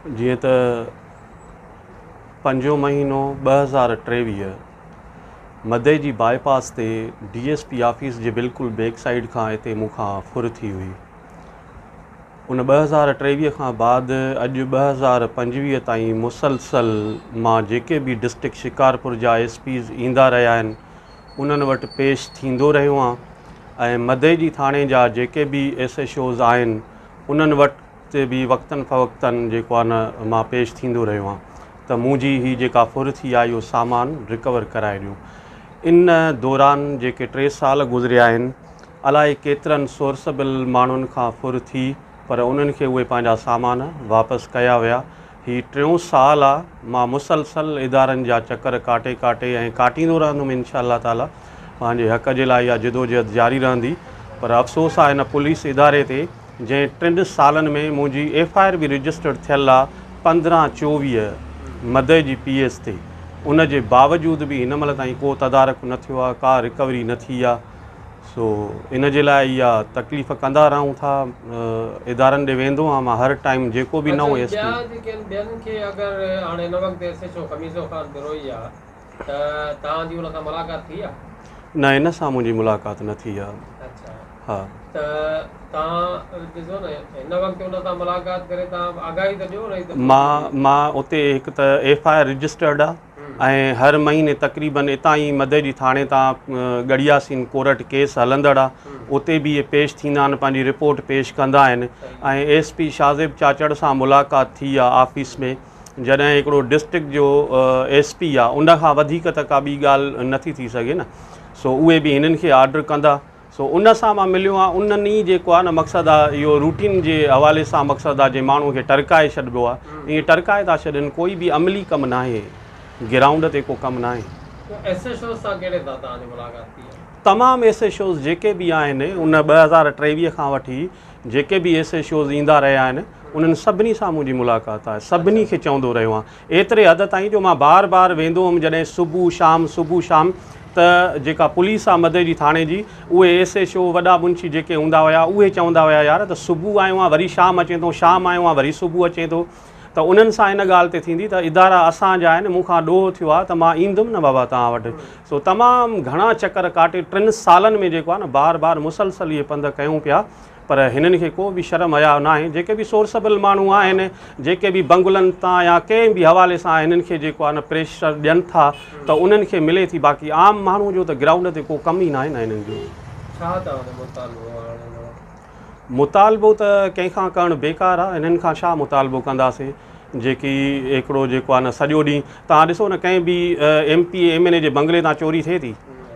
जीअं त 5 महीनो 2023 मदे जी बाईपास ते DSP ऑफिस जे बिल्कुलु बैक साइड खां हिते मूंखां फुर थी हुई। उन 2023 खां बाद अॼु 2025 ताईं मुसलसल मां जेके बि डिस्ट्रिक्ट शिकारपुर जा SPs ईंदा रहिया आहिनि उन्हनि वटि पेश थींदो रहियो आहियां ऐं मदे जी थाणे जा जेके बि SHOs आहिनि उन्हनि वटि बि वक़्तनि फ़वक़्तनि जेको आहे न मां पेश थींदो रहियो आहियां त मुंहिंजी ही जेका फुर थी आहे इहो सामान रिकवर कराए ॾियो। इन दौरान जेके 3 साल गुज़रिया आहिनि अलाए केतिरनि सोर्सबिल माण्हुनि खां फुर थी पर उन्हनि खे उहे पंहिंजा सामान वापसि कया विया। ही 3 साल आहे मां मुसलसल इदारनि जा चकर काटे ऐं काटींदो रहंदुमि इंशाअल्लाह ताला। पंहिंजे हक़ जे लाइ इहा जिदोजहद जारी रहंदी। पर अफ़सोस आहे हिन पुलिस इदारे ते जंहिं 3 सालनि में मुंहिंजी FIR बि रजिस्टर्ड थियल आहे 15/24 मदे जी PS ते, उन जे बावजूदि बि हिन महिल ताईं को तदारक न थियो आहे, का रिकवरी न थी आहे। सो इन जे लाइ इहा तकलीफ़ कंदा रहूं था। इदारनि ॾे वेंदो आहियां मां हर टाइम जेको बि नओं SP न इन सां मुंहिंजी मुलाक़ात न थी आहे। हा मां उते हिकु त FIR रजिस्टर्ड आहे ऐं हर महीने तक़रीबन हितां ई मदे जी थाणे तां गड़ियासीन कोर्ट केस हलंदड़ आहे, उते बि इहे पेश थींदा आहिनि, पंहिंजी रिपोर्ट पेश कंदा आहिनि। ऐं SP शाज़िब चाचड़ सां मुलाक़ात थी आहे ऑफिस में, जॾहिं हिकिड़ो डिस्ट्रिक्ट जो SP आहे उन खां वधीक त का ॿी ॻाल्हि नथी थी सघे न। सो उहे बि हिननि खे ऑर्डर कंदा। सो उन सां मां मिलियो आहियां। उन्हनि ई जेको आहे न मक़सदु आहे इहो रूटीन जे हवाले सां मक़सदु आहे जे माण्हू खे टरकाए छॾिबो आहे, ईअं टरकाए था छॾनि, कोई बि अमली कमु न आहे, ग्राउंड ते को कमु न आहे। तमामु SHOs जेके बि आहिनि उन 2023 खां वठी जेके बि SHOs ईंदा रहिया आहिनि उन्हनि सभिनी सां मुंहिंजी मुलाक़ात आहे, सभिनी खे चवंदो रहियो आहियां। एतिरे हद ताईं जो मां बार बार वेंदो हुउमि जॾहिं सुबुह शाम त जेका पुलिस आहे मदे जी थाणे जी, उहे SHO वॾा मुंशी जेके हूंदा हुआ उहे चवंदा हुआ यार त सुबुह आयो आहे वरी शाम अचे थो, शाम आयो आहे वरी सुबुह अचे थो। त उन्हनि सां इन ॻाल्हि ते थींदी त इदारा असांजा आहिनि, मूंखां ॾोह थियो आहे त मां ईंदुमि न बाबा तव्हां वटि। सो तमामु घणा चकर काटे 3 सालनि में जेको आहे न बार मुसलसल इहे पंध कयूं पिया, पर हिननि खे को बि शर्म हया न आहे। जेके बि सोर्सबिल माण्हू आहिनि, जेके बि बंगुलनि तां या कंहिं बि हवाले सां हिननि खे जेको आहे न प्रेशर ॾियनि था त उन्हनि खे मिले थी, बाक़ी आम माण्हू जो त ग्राउंड ते को कमु ई न आहे न हिननि जो। मुतालबो त कंहिंखां करणु बेकार आहे, हिननि खां छा मुतालबो कंदासीं। जेकी हिकिड़ो जेको आहे न सॼो ॾींहुं तव्हां ॾिसो न कंहिं बि MP MLA जे बंगले तां चोरी थिए थी,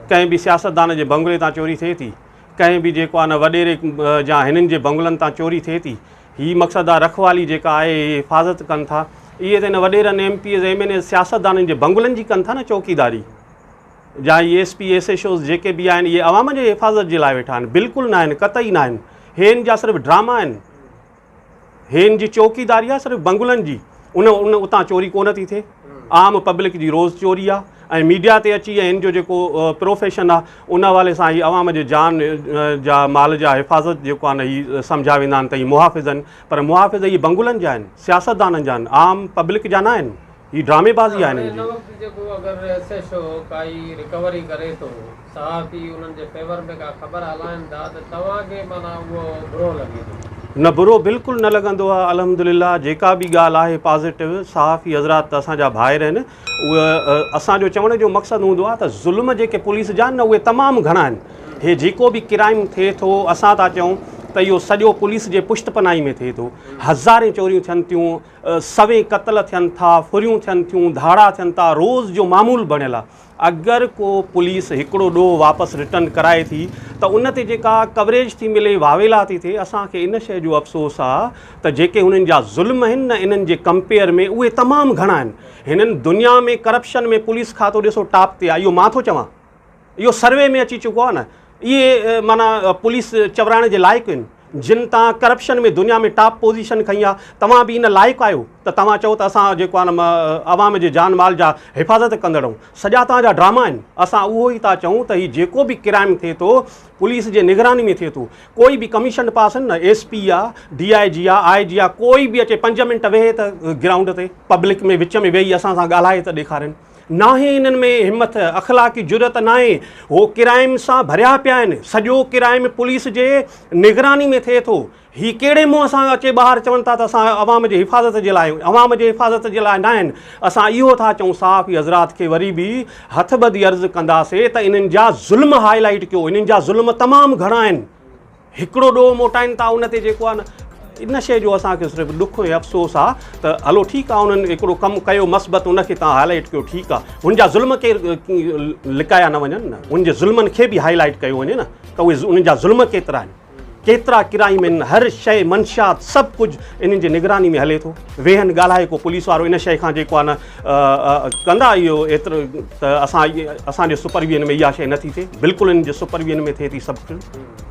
कंहिं बि सियासतदान जे बंगले तां चोरी थिए थी, कंहिं बि जेको आहे न वॾेरे जा हिननि जे बंगलनि तां चोरी थिए थी। हीअ मक़सदु आहे रखवाली जेका आहे हिफ़ाज़त कनि था। इहे त हिन वॾेरनि MPs MLA सियासतदाननि जे बंगलनि जी कनि था न चौकीदारी। जा SP SHOs जेके बि आहिनि इहे अवाम जे हिफ़ाज़त जे लाइ वेठा आहिनि, बिल्कुलु न आहिनि, क़तई न आहिनि। हेन जा सिर्फ़ु ड्रामा आहिनि, हेन जी चौकीदारी आहे सिर्फ़ु बंगलनि जी। उन उतां चोरी कोन थी थिए, आम पब्लिक जी रोज़ चोरी आहे। ऐं मीडिया ते अची ऐं हिन जो जेको प्रोफेशन आहे उन हवाले सां ही अवाम जे जान जा माल जा हिफ़ाज़त जेको आहे न ही सम्झा वेंदा आहिनि त ही मुहाफ़िज़ आहिनि, पर मुहाफ़िज़ ही बंगुलनि जा आहिनि, सियासतदाननि जा आहिनि, आम पब्लिक जा न आहिनि। ही ड्रामेबाज़ी आहे हिननि जी। न बुरो बिल्कुलु न लॻंदो आहे। अल्हम्दुलिल्लाह जेका बि ॻाल्हि आहे पॉज़िटिव, सहाफ़ी हज़रात असांजा भाइर आहिनि, उहे असांजो चवण जो मक़सदु हूंदो आहे त ज़ुल्म जेके पुलिस जा आहिनि न उहे तमामु घणा आहिनि। हे जेको बि क्राइम थिए थो असां था चऊं त इहो सॼो पुलिस जे पुश्तपनाई में थिए थो। हज़ारे चोरियूं थियनि थियूं, 100 क़त्ल थियनि था, फुरियूं थियनि थियूं, धाड़ा थियनि था, रोज़ जो मामूल बणियल आहे। अगरि को पुलिस हिकिड़ो ॾोह वापसि रिटर्न कराए थी त उन ते जेका कवरेज थी मिले, वावेला थी थिए, असांखे इन शइ जो अफ़सोस आहे त जेके हुननि जा ज़ुल्म आहिनि न इन्हनि जे कंपेयर में उहे तमामु घणा आहिनि। हिननि दुनिया में करप्शन में पुलिस खातो ॾिसो टॉप ते आहे, इहो मां थो चवां, इहो सर्वे में अची चुको आहे न। इहे माना पुलिस चवराइण जे लाइक़ु आहिनि। जिन तव्हां करप्शन में दुनिया में टॉप पोजीशन खई आहे, तव्हां बि इन लाइक़ु आहियो त तव्हां चओ त असां जेको आहे न आवाम जे जान माल जा हिफ़ाज़त कंदड़ आहियूं। सॼा तव्हांजा ड्रामा आहिनि। असां उहो ई था चऊं त हीउ जेको बि क्राइम थिए थो पुलिस जे निगरानी में थिए थो। कोई बि कमीशन पास आहिनि न, SP आहे, DIG आहे, IG आहे, कोई बि अचे 5 मिंट वेहे त ग्राउंड ते पब्लिक में विच में वेही असां सां ॻाल्हाए त ॾेखारनि। नाहे इन्हनि में हिमत, अख़लाक़ी जुरत नाहे। हो क्राइम सां भरिया पिया आहिनि। सॼो क्राइम पुलिस जे निगरानी में थिए थो। ही कहिड़े मुंहं सां अचे ॿाहिरि चवनि था त असां अवाम जे हिफ़ाज़त जे लाइ, अवाम जे हिफ़ाज़त जे लाइ न आहिनि। असां इहो था चऊं साफ़ ई हज़रात खे वरी बि हथ ॿधी अर्ज़ु कंदासीं त इन्हनि जा ज़ुल्म हाईलाइट कयो। इन्हनि जा ज़ुल्म तमामु घणा आहिनि। हिकिड़ो ॾोह मोटाइनि था उन ते जेको आहे न, इन शइ जो असांखे सिर्फ़ु ॾुख ऐं अफ़सोस आहे त हलो ठीकु आहे, उन्हनि हिकिड़ो कमु कयो मस्बत, उनखे तव्हां हाईलाइट कयो, ठीकु आहे। हुन जा ज़ुल्म केरु लिकाया न वञनि न, उन जे ज़ुल्मनि खे बि हाईलाइट कयो वञे न त उहे उन्हनि जा ज़ुल्म केतिरा आहिनि, केतिरा क्राइम आहिनि। हर शइ मंशात सभु कुझु इन्हनि जे निगरानी में हले थो। वेहनि ॻाल्हाए को पुलिस वारो इन शइ खां जेको आहे न कंदा इहो एतिरो त असांजे सुपरविजन में इहा शइ नथी थिए। बिल्कुलु इन जे सुपरविजन में थिए थी सभु कुझु।